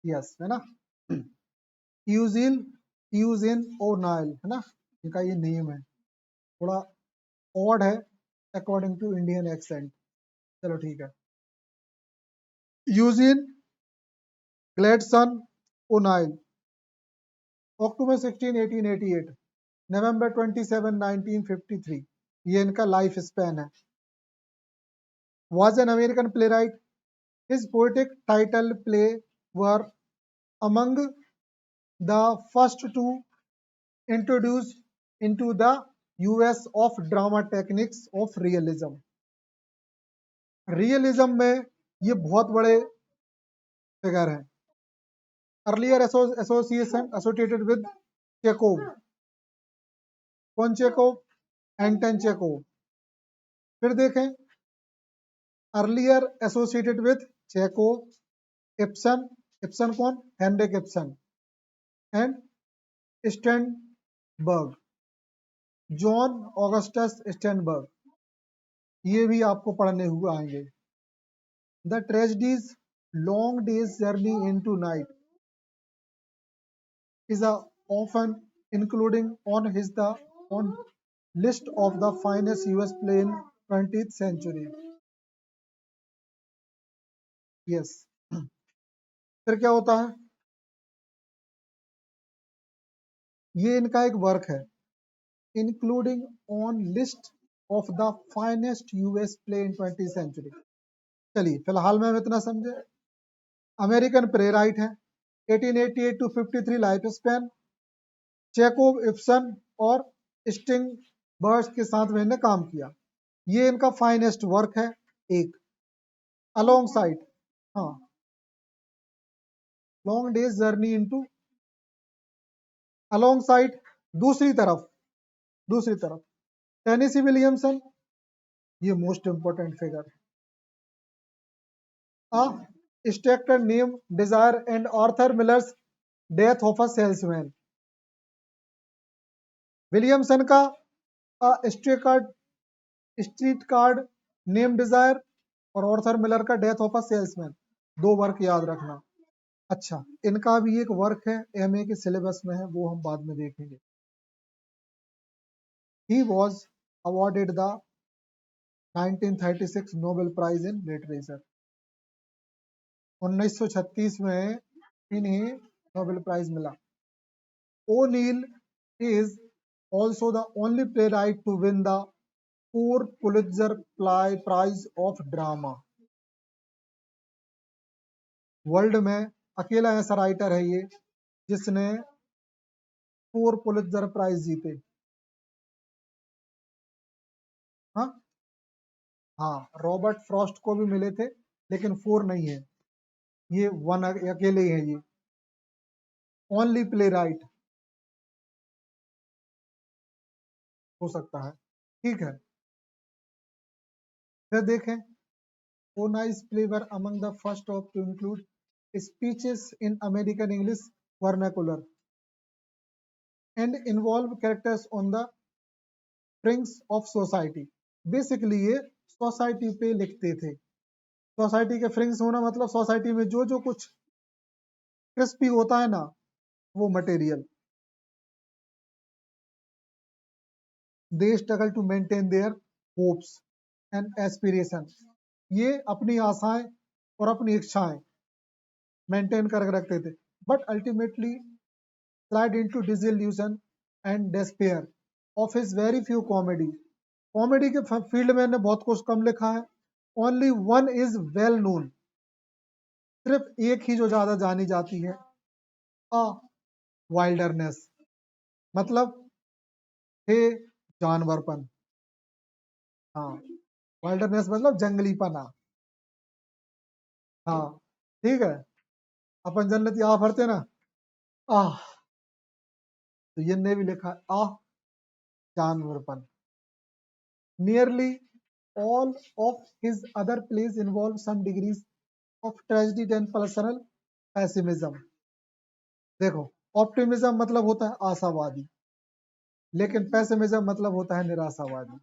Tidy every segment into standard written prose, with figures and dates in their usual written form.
Yes है ना, यूजिल Eugene ओनाइल है ना, इनका ये नेम है, थोड़ा ऑड है अकॉर्डिंग टू इंडियन एक्सेंट। चलो ठीक है, यूजिन ग्लेडसन ओनाइल, अक्टूबर 16 1888, नवंबर 27 1953, ये इनका लाइफ स्पैन है। was an American playwright. His poetic title play were among the first to introduce into the US of drama techniques of realism. Realism में ये बहुत बड़े फिगर हैं। Earlier association associated with Chekhov, कौन Chekhov? Anton Chekhov. फिर देखें, earlier associated with Chekhov, Ibsen, Ibsen कौन? Henrik Ibsen, and Strindberg, John Augustus Strindberg, ये भी आपको पढ़ने हुए आएंगे। The tragedies Long Day's Journey Into Night is often including on list of the finest US play in 20th century. Yes. फिर क्या होता है? ये इनका एक वर्क है, including on list of the finest US play in 20th century. चलिए फिलहाल में हम इतना समझे। अमेरिकन प्ले राइट है, 1888 to 53 life span, Chekhov, Ibsen और स्टिंग बर्ड्स के साथ में इन्होंने काम किया। ये इनका फाइनेस्ट वर्क है एक। अलोंग साइड, हाँ, Long Day's Journey Into, alongside, दूसरी तरफ टेनेसी विलियमसन, ये most important figure. Streetcar named desire and Arthur Miller's death of a salesman. Williamson का स्ट्रीट कार्ड नेम डिजायर और आर्थर मिलर का death of a salesman, दो work याद रखना। अच्छा, इनका भी एक वर्क है एमए के सिलेबस में है, वो हम बाद में देखेंगे। He was awarded the 1936 Nobel prize in literature. 1936 में इन्हें नोबेल प्राइज मिला। O'Neill is also the only playwright to win the पूर Pulitzer prize of drama. World में अकेला ऐसा राइटर है ये जिसने 4 पुलित्जर प्राइज जीते। हाँ हाँ, रॉबर्ट फ्रॉस्ट को भी मिले थे लेकिन 4 नहीं है, ये 1 अकेले ही है, ये ओनली प्ले राइट हो सकता है। ठीक है, फिर देखें, O'Neill's plays were among the first of to include speeches in American English vernacular and involve characters on the fringes of society. Basically ये सोसाइटी पे लिखते थे। सोसाइटी के फ्रिंग्स होना मतलब सोसाइटी में जो जो कुछ क्रिस्पी होता है ना, वो material. They struggle to maintain their hopes and aspiration, ये अपनी आशाएं और अपनी इच्छाएं मेंटेन करके रखते थे, but ultimately slide into disillusion and despair of his very few comedy. Comedy के फील्ड में ने बहुत कुछ कम लिखा है। Only one is well known, सिर्फ एक ही जो ज्यादा जानी जाती है, अ वाइल्डरनेस, मतलब थे जानवरपन। हाँ, वाइल्डरनेस मतलब जंगलीपना। हाँ, ठीक है, अपन जन्नती आ भरते ना, आह, तो ये ने भी लिखा है आह जानवरपन। Nearly all of his other plays involve some degrees of tragedy and personal pessimism। देखो, ऑप्टिमिज्म मतलब होता है आशावादी, लेकिन पेसिमिज्म मतलब होता है निराशावादी।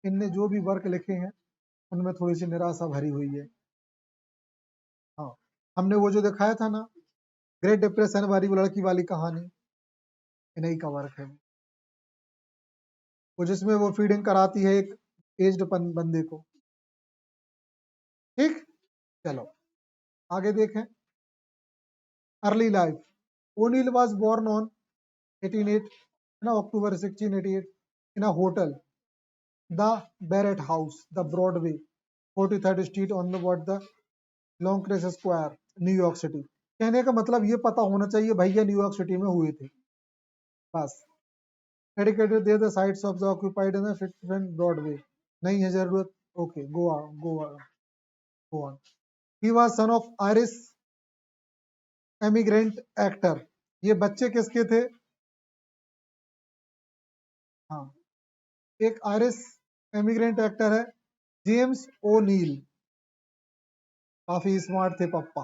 इनने जो भी वर्क लिखे हैं उनमें थोड़ी सी निराशा भरी हुई है। हाँ, हमने वो जो दिखाया था ना, ग्रेट डिप्रेशन वाली वो लड़की वाली कहानी, इन्हीं का वर्क है वो, जिसमें वो फीडिंग कराती है एक एज्ड बंदे को। ठीक, चलो आगे देखें। Early life. O'Neill was born on 1888 ना October 1688 in a hotel, the Barrett House, the Broadway, 43rd Street on the Longcrest Square, New York city. कहने का मतलब ये पता होना चाहिए भैया न्यूयॉर्क सिटी में हुए थे, बस। Dedicated there the sites of the occupied in the 55th Broadway, नहीं है जरूरत। Okay, Goa, Goa, Goa. He was son of Irish emigrant actor. ये बच्चे किसके थे? हाँ, एक आयरिश एमिग्रेंट एक्टर है, जेम्स ओ नील। काफी स्मार्ट थे पप्पा,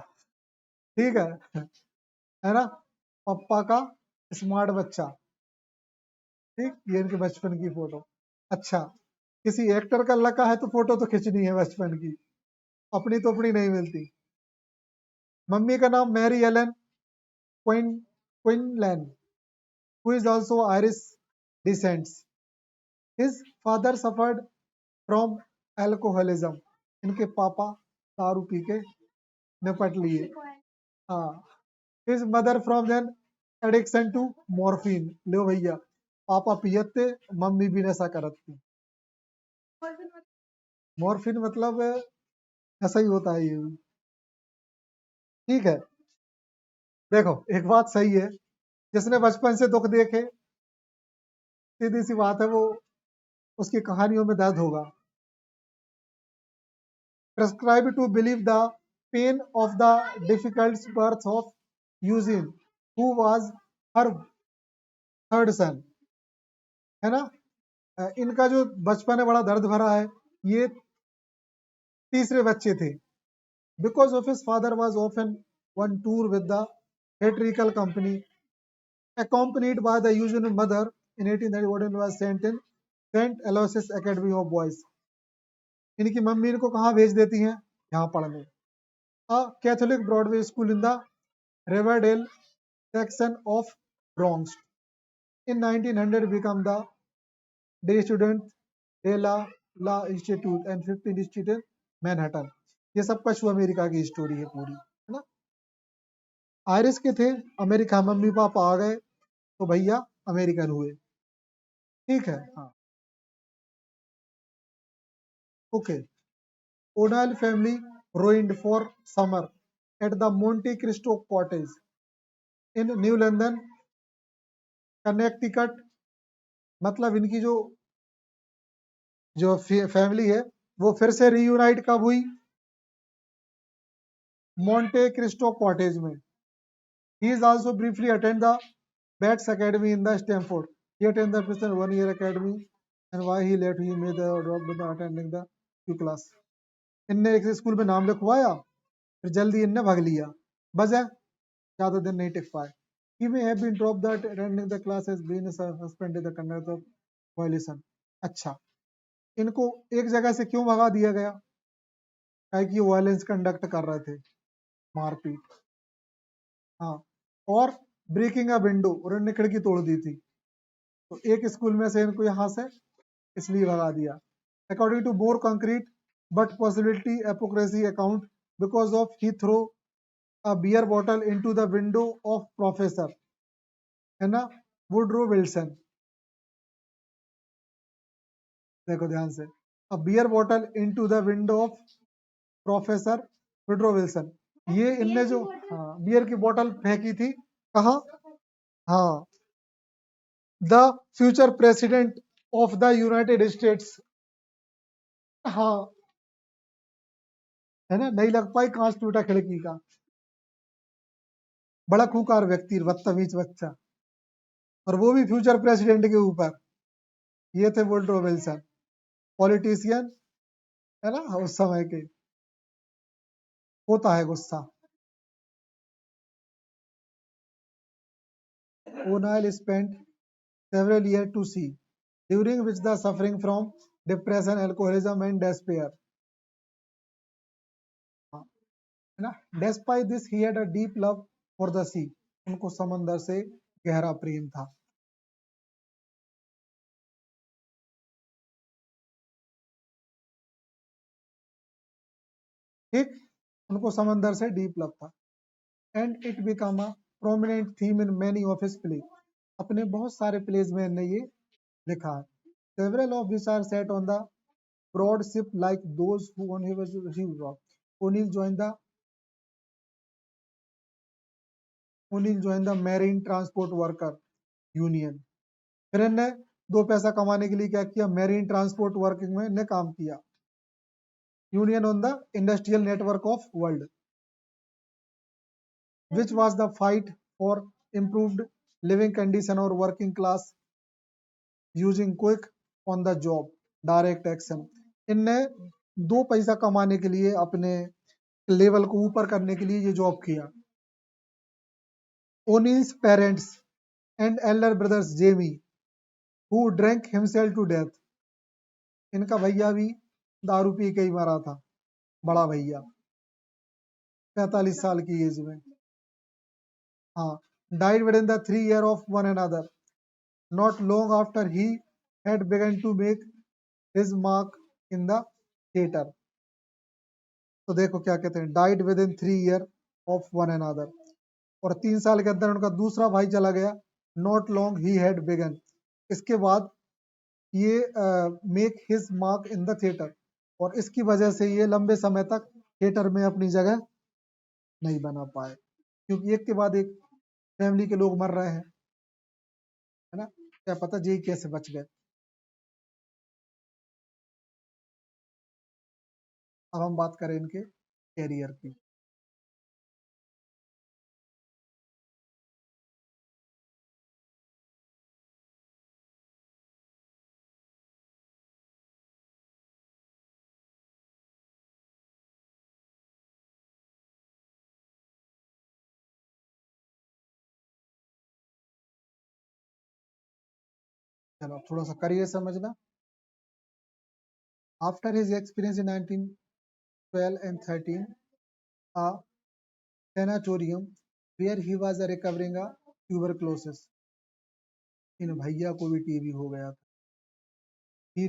ठीक है ना, पप्पा का स्मार्ट बच्चा। ठीक, ये इनके बचपन की फोटो। अच्छा, किसी एक्टर का लका है तो फोटो तो खींचनी है बचपन की, अपनी तो अपनी नहीं मिलती। मम्मी का नाम Mary Ellen Quinlan, who is also Irish descent. His father suffered from alcoholism. इनके पापा दारू पी के निपट लिए। हाँ, his mother from an addiction to morphine. लो भैया, पापा पियते, मम्मी भी नशा करती। मॉर्फिन मतलब ऐसा ही होता है ये भी। ठीक है, देखो एक बात सही है, जिसने बचपन से दुख देखे, सीधी सी बात है, वो उसकी कहानियों में दर्द होगा। Prescribed to believe the pain of the difficult birth of Eugene, who was her third son, है ना। इनका जो बचपन है बड़ा दर्द भरा है, ये तीसरे बच्चे थे। Because of his father was often on tour with the theatrical company, accompanied by the Eugene mother. In 1831 was sent in St. Aloysius Academy of Boys. इनकी मम्मी इनको कहाँ भेज देती हैं? यहाँ पढ़ने। A Catholic Broadway school in the Riverdale section of Bronx. In 1900 become the day student de la Law Institute and 15th Street in Manhattan. ये सब पश्चिम अमेरिका की स्टोरी है पूरी, है ना। आयरिश के थे, अमेरिका मम्मी पापा आ गए तो भैया अमेरिकन हुए। ठीक है, हाँ, okay. O'Neill family ruined for summer at the Monte Cristo cottage in New London, Connecticut। मतलब इनकी जो जो फैमिली है वो फिर से रीयूनाइट कब हुई? मोंटे क्रिस्टो कॉटेज में। He is also briefly attend the bats academy in the Stamford. He attend the present 1 year academy and why he left he made the drop with attending the Q class। इनने एक school में नाम लिखवाया, फिर जल्दी इनने भाग लिया, वजह ज्यादा दिन नहीं टिक पाए। He may have been dropped that attending the class has been suspended the conduct of violation। अच्छा, इनको एक जगह से क्यों भगा दिया गया? क्या कि वायलेंस कंडक्ट कर रहे थे, मारपीट। हाँ, और ब्रेकिंग अ विंडो, और उन्होंने खिड़की तोड़ दी थी, तो एक स्कूल में से इनको यहाँ से इसलिए भगा दिया। According to more concrete but possibility apocryphal account, because of he throw a beer bottle into the window of professor, है ना, वुडरो विल्सन। देखो ध्यान से, a beer bottle into the window of professor Woodrow Wilson. ये इनने जो, हाँ, beer की बोतल फेंकी थी, कहाँ? हाँ, the future president of the United states. हाँ, है ना, नहीं लग पाई, कांच टूटा खिड़की का। बड़ा खूंखार व्यक्ति, बदतमीज बच्चा, और वो भी फ्यूचर प्रेसिडेंट के ऊपर। ये थे वुडरो विल्सन, पॉलिटिशियन, है ना, उस समय के। होता है गुस्सा। ओनाइल spent several years to sea, during which the suffering from depression, alcoholism and despair। है ना। Despite this he had a deep love for the sea, उनको समंदर से गहरा प्रेम था। ठीक, उनको समंदर से डीप लव था। And it become a prominent theme in many of his play, अपने बहुत सारे प्लेज में इन्हें ये लिखा है। Several of which are set on the broad ship like those who on he was rock. O'Neill joined the O'Neill joined the Marine Transport Worker Union. फिर इनने दो पैसा कमाने के लिए क्या किया, मेरीन ट्रांसपोर्ट वर्किंग में इनने काम किया। Union on the industrial network of world, which was the fight for improved living condition or working class using quick on the job direct action. इनने दो पैसा कमाने के लिए अपने लेवल को ऊपर करने के लिए ये जॉब किया। O'Neill's parents and elder brothers Jamie, who drank himself to death. इनका भैया भी दारू पी के ही मरा था, बड़ा भैया 45 साल की एज में। हाँ, died within the 3 year of one another, not long after he had begun to make his mark in the theater. तो देखो क्या कहते हैं, died within 3 year of one another, और 3 साल के अंदर उनका दूसरा भाई चला गया। Not long he had begun, इसके बाद ये make his mark in the theatre, और इसकी वजह से ये लंबे समय तक थिएटर में अपनी जगह नहीं बना पाए, क्योंकि एक के बाद एक फैमिली के लोग मर रहे हैं, है ना। क्या पता जी कैसे बच गए। अब हम बात करें इनके कैरियर की। चलो थोड़ा सा करियर समझना। After his experience in 1912 and 13, a sanatorium where he was recovering a tuberculosis, इन भैया को भी टीबी हो गया था। He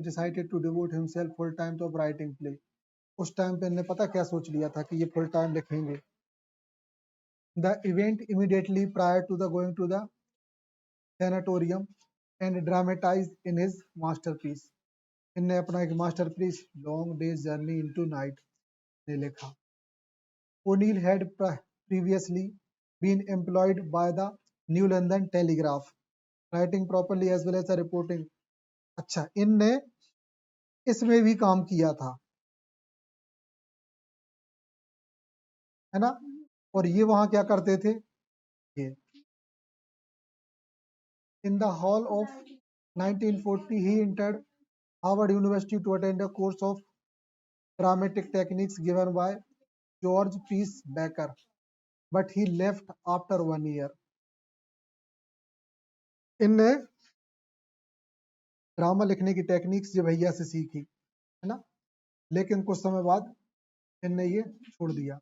decided to devote himself full time to writing play. उस टाइम पे इन्होंने पता क्या सोच लिया था कि ये फुल टाइम लिखेंगे। The event immediately prior to the going to the sanatorium and dramatized in his masterpiece. इनने अपना एक masterpiece Long Day's Journey into Night ने लिखा। O'Neill had previously been employed by the New London Telegraph, writing properly as well as the reporting. अच्छा, इनने इसमें भी काम किया था, है ना। और ये वहां क्या करते थे, ये in the hall of 1940 he entered Harvard University to attend a course of dramatic techniques given by George Peace Becker, but he left after 1 year. इनने ड्रामा लिखने की टेक्निक्स ये भैया से सीखी, है ना, लेकिन कुछ समय बाद इनने ये छोड़ दिया।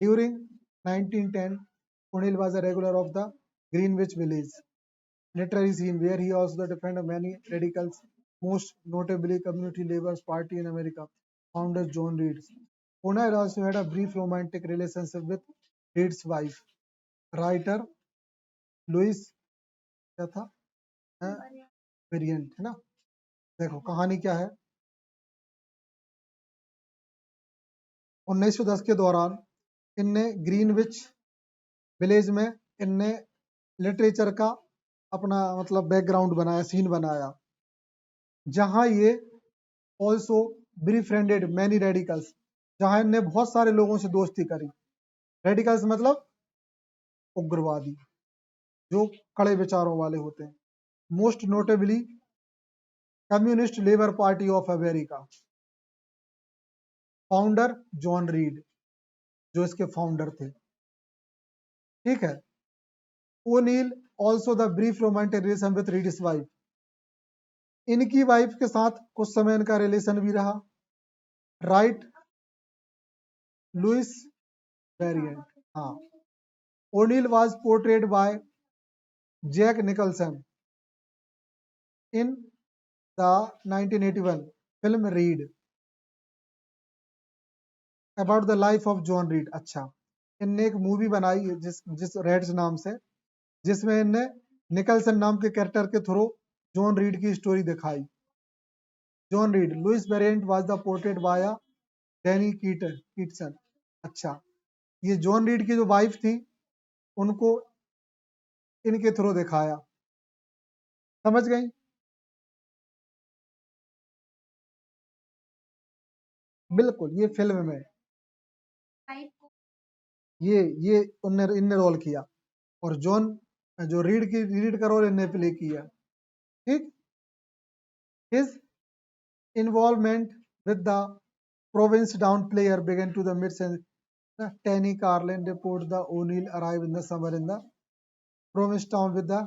During 1910, O'Neill was a regular of the Greenwich Village literary scene, where he also defended many radicals, most notably Community Labour Party in America, founder John Reed. O'Neill also had a brief romantic relationship with Reed's wife, writer Louise क्या था, variant, है ना। देखो कहानी क्या है। 1910 के दौरान इनने ग्रीनविच विलेज में इनने लिटरेचर का अपना मतलब बैकग्राउंड बनाया, सीन बनाया, जहां ये ऑल्सो befriended many radicals, जहां इनने बहुत सारे लोगों से दोस्ती करी। रेडिकल्स मतलब उग्रवादी, जो कड़े विचारों वाले होते हैं। Most notably communist labour party of America, founder John Reed, जो इसके फाउंडर थे, ठीक है। O'Neill also the brief romantic relation with Reed's wife, इनकी वाइफ के साथ कुछ समय इनका रिलेशन भी रहा। राइट लुइस वेरिएंट, हाँ। O'Neill was portrayed by Jack Nicholson in the 1981 film Reed about the life of John Reed. अच्छा, इनने एक मूवी बनाई है जिस रेड्स नाम से, जिसमें इनने निकलसन नाम के कैरेक्टर के थ्रू जॉन रीड की स्टोरी दिखाई। John Reed Louise Bryant was the portrait by Diane Keaton. अच्छा, ये जॉन रीड की जो वाइफ थी उनको इनके थ्रू दिखाया। समझ गई? बिल्कुल, ये फिल्म में ये इनने रोल किया, और जॉन जो रीड का रोल इनने प्ले किया। ठीक। His involvement with the Provincetown player began to the mid-century. Tanny Carlin reports the O'Neill arrived in the summer in the Provincetown with the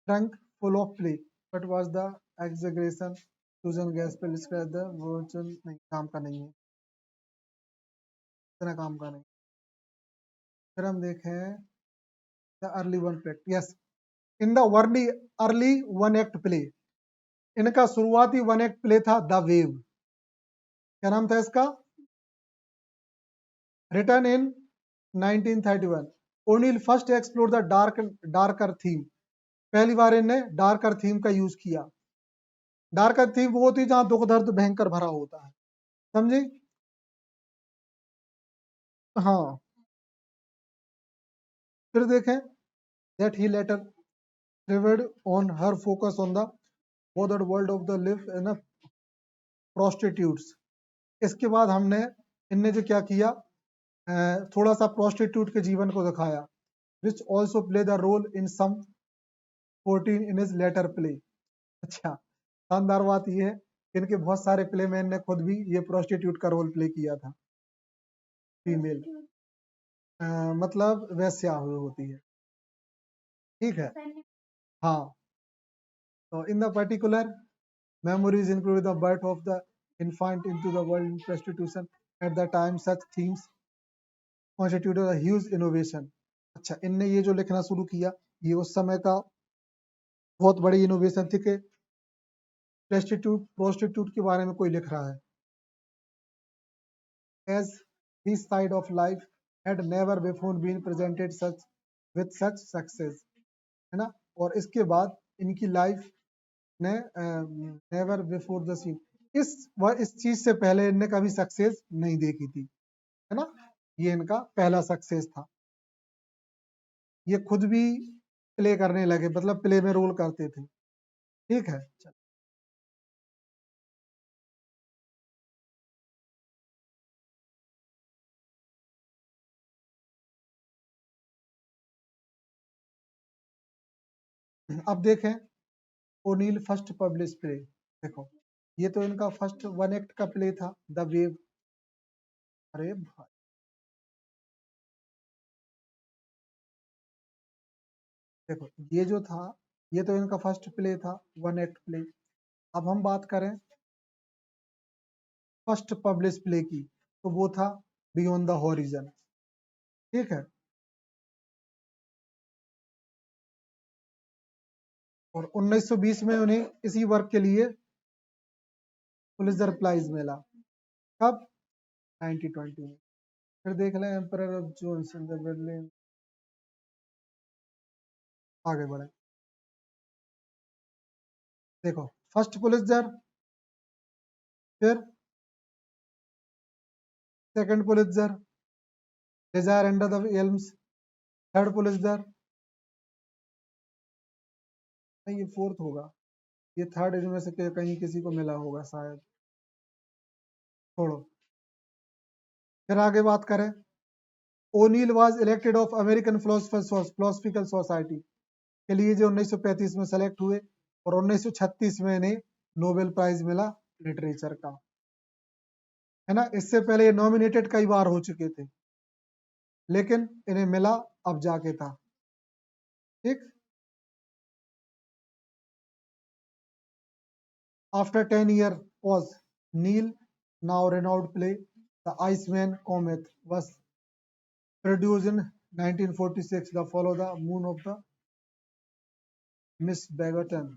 trunk full of play. But was the exaggeration? Susan Gaspel described the virtual नहीं, काम का नहीं है, इतना काम का नहीं। फिर हम देखें the early one act. Yes, in the early one act play, इनका शुरुआती वन एक्ट प्ले था द वेव। क्या नाम था इसका? Written in 1931, O'Neill first explored the darker theme. पहली बार इनने डार्कर थीम का यूज किया। डार्कर थीम वो होती है जहां दुख दर्द भयंकर भरा होता है। समझे? हाँ। फिर देखें that he later revered on her focus on the bothered world of the live and prostitutes. इसके बाद इनने जो क्या किया, थोड़ा सा प्रोस्टिट्यूट के जीवन को दिखाया, which also play the role in some 14 in his later play. अच्छा, शानदार बात यह है कि इनके बहुत सारे प्ले में इनने खुद भी ये प्रोस्टिट्यूट का रोल प्ले किया था। फीमेल मतलब वैश्या हुई होती है। ठीक है, हाँ। तो in the particular memories include the birth of the infant into the world in prostitution at the time such themes constituted a huge innovation. अच्छा, इनने ये जो लिखना शुरू किया ये उस समय का बहुत बड़ी इनोवेशन थी कि प्रोस्टिट्यूट के बारे में कोई लिख रहा है। as this side of life had never before been presented such with such success, है ना। और इसके बाद इनकी लाइफ ने नेवर बिफोर द सीन, इस चीज से पहले इनने कभी सक्सेस नहीं देखी थी, है ना। ये इनका पहला सक्सेस था। ये खुद भी प्ले करने लगे, मतलब प्ले में रोल करते थे। ठीक है, चल। अब देखें ओनील फर्स्ट पब्लिश प्ले। देखो, ये तो इनका फर्स्ट वन एक्ट का प्ले था द वेव। अरे भाई, देखो ये जो था ये तो इनका फर्स्ट प्ले था, वन एक्ट प्ले। अब हम बात करें फर्स्ट पब्लिश प्ले की, तो वो था बियॉन्ड द हॉरिजन। ठीक है, और 1920 में उन्हें इसी वर्क के लिए पुलित्जर प्राइज मिला। कब? 1920 में। फिर देख लें emperor of Jones in the Berlin. आगे बढ़े, देखो फर्स्ट पुलित्जर, फिर second Pulitzer desire under the elms, third Pulitzer, नहीं ये फोर्थ होगा, ये थर्ड इनमें से कहीं किसी को मिला होगा शायद, छोड़ो। फिर आगे बात करें, O'Neill was elected of American philosophical society के लिए जो 1935 में सेलेक्ट हुए, और 1936 में इन्हें नोबेल प्राइज मिला लिटरेचर का, है ना। इससे पहले ये नॉमिनेटेड कई बार हो चुके थे, लेकिन इन्हें मिला अब जाके था। ठीक। After 10 years was Neill now renowned play The Iceman comet was produced in 1946. The follow the moon of the Miss Begotten.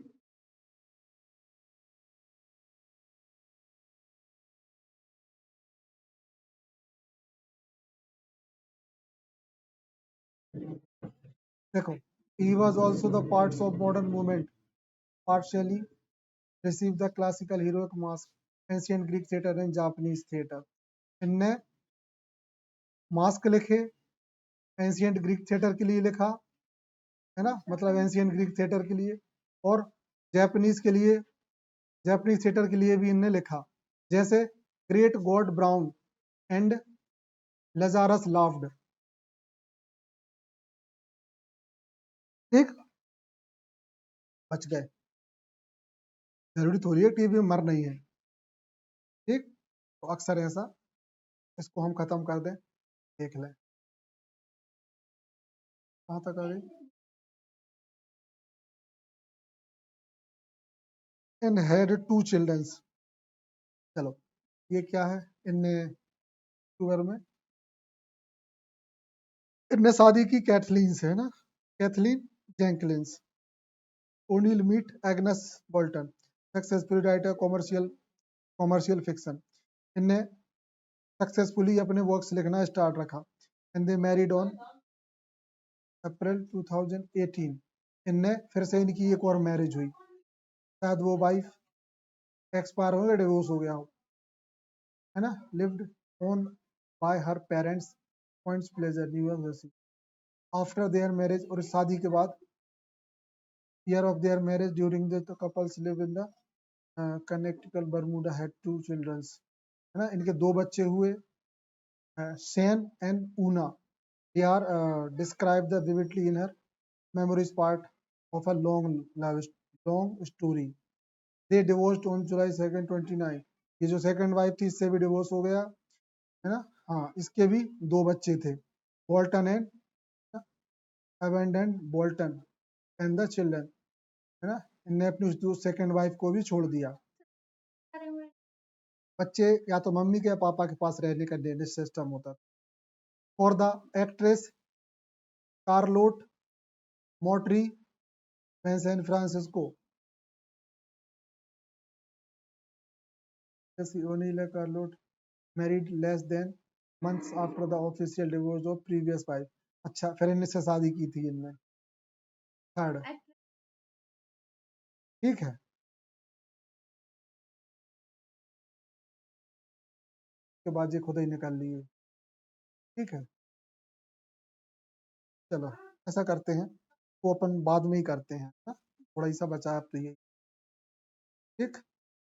देखो, he was also the parts of modern movement, partially received the classical heroic mask, ancient Greek theater and Japanese theater. इनने mask लिखे, ancient Greek theatre के लिए लिखा, है ना, मतलब ancient Greek theatre के लिए, और जापानीज के लिए, जापानीज थिएटर के लिए भी इनने लिखा, जैसे great God brown and Lazarus laughed. ठीक, बच गए, जरूरी थोड़ी है टीवी में मर नहीं है। ठीक, तो अक्सर ऐसा, इसको हम खत्म कर दें, देख लें कहाँ तक आ गई। And had two childrens. चलो, ये क्या है, इनने शुगर में इनने शादी की कैथलीन से, है ना, Kathleen Jenkins. O'Neill meet Agnes Boulton, successful writer, commercial fiction. इनने सक्सेसफुली अपने वर्क्स लिखना स्टार्ट रखा। And they married on April 2018। इनने फिर से इनकी एक और मैरिज हुई, शायद वो वाइफ एक्सपायर हो गया, डिवोर्स हो गया हो, है ना। Lived on by her parents points pleasure, new Jersey. After their marriage, और शादी के बाद, year of their marriage, during the couples live in the Connecticut, Bermuda, had two children, है ना। इनके दो बच्चे हुए, Shane and Una. They are described the vividly in her memories, part of a long story. They divorced on July 2nd 29। ये जो second wife थी, इससे भी डिवोर्स हो गया, है ना। हाँ, इसके भी दो बच्चे थे, Boulton and abundant Boulton and the children, है ना। इनने अपनी उस सेकंड वाइफ को भी छोड़ दिया। बच्चे या तो मम्मी के या पापा के पास रहने का सिस्टम होता था। For the actress Carlotta Monterey San Francisco, Carlotta married less than months after the official divorce of previous wife। अच्छा, फिर इनसे शादी की थी इनने, थर्ड। ठीक है, उसके बाद ये खुद ही निकल लिए। ठीक है, चलो ऐसा करते हैं, वो अपन बाद में ही करते हैं ना, थोड़ा ही सा बचा अब तो ये। ठीक।